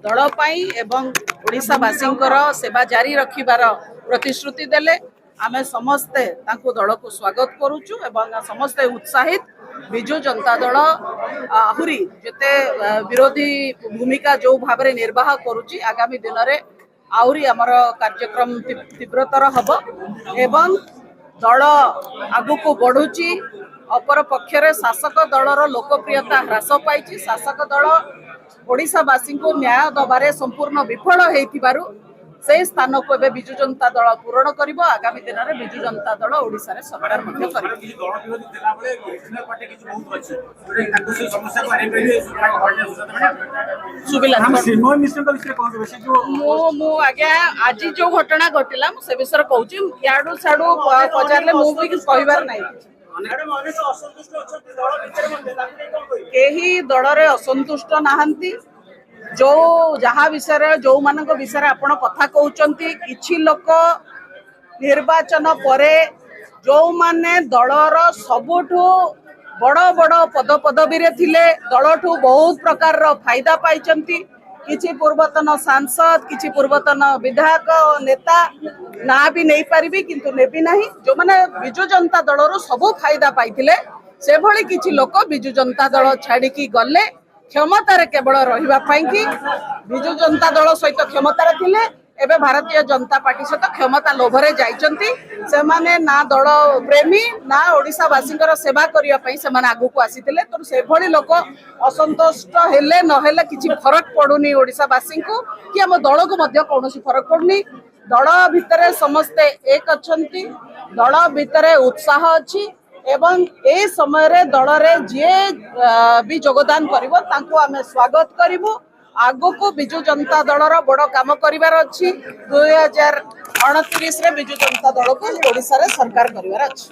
दल एवं ओडिशावासी सेवा जारी रखिबार प्रतिश्रुति देले आमे समस्ते दल को स्वागत करुचु एवं समस्ते उत्साहित विजु जनता दल आहुरी जेते विरोधी भूमिका जो भाव में निर्वाह करुची आगामी दिन में आहुरी आमर कार्यक्रम तीव्रतर हब एवं दल आगु को बढ़ुची अपर पक्षरे शासक दलर लोकप्रियता ह्रास पाई शासक दल ओडिशावासी को न्याय दबारे संपूर्ण विफल होइथिबारु से स्थान को एबे बिजु जनता दल पूरण करिवो आगामी दिन में बिजु जनता दल ओडिसा रे सरकार मध्ये करिवो मु आज्ञा आज जो घटना घटिला से विषय कहूँ याडू साडू पचारे मु भी कहबार नहीं केही दल रे असंतुष्ट नाहंती जो जहाँ विषय जो मान विषय आपण कथा कहउचंती किछि लोक निर्वाचन परे जो माने दलर सबुठु बड़ बड़ पद पदवी रे थिले दलठु बहुत प्रकार रो फायदा पाइचंती किछि पूर्वतन सांसद किछि पूर्वतन विधायक नेता ना भी नहीं पारिबी किंतु नेबी नहीं जो माने बिजु जनता दलर सबु फायदा पाइथिले से भली किछि लोक बिजु जनता दल छाड़ी की गले क्षमतार केवल रहिबा पाई कि बिजु जनता दल सहित क्षमतार थिले एबे भारतीय जनता पार्टी सहित क्षमता लोभरे जाइचंती से माने ना दल प्रेमी ना ओडिशावासी सेवा करिया पई से माने आगु को आसीथिले तो से भली लोक असंतुष्ट हेले न हेले किछि फरक पडुनी ओडिशावासी को कि हम दल को मध्य कोनोसी फरक पडुनी दल भितरे समस्ते एक अछंती दल भितरे उत्साह अछि एवं ए समय रे दल रे जे भी योगदान करिवो तांको आमे स्वागत करिवो आगो को बिजु जनता दलर बड़ काम करिवार अछि 2029 रे बिजु जनता दल को ओडिसा रे सरकार करिवार अछि।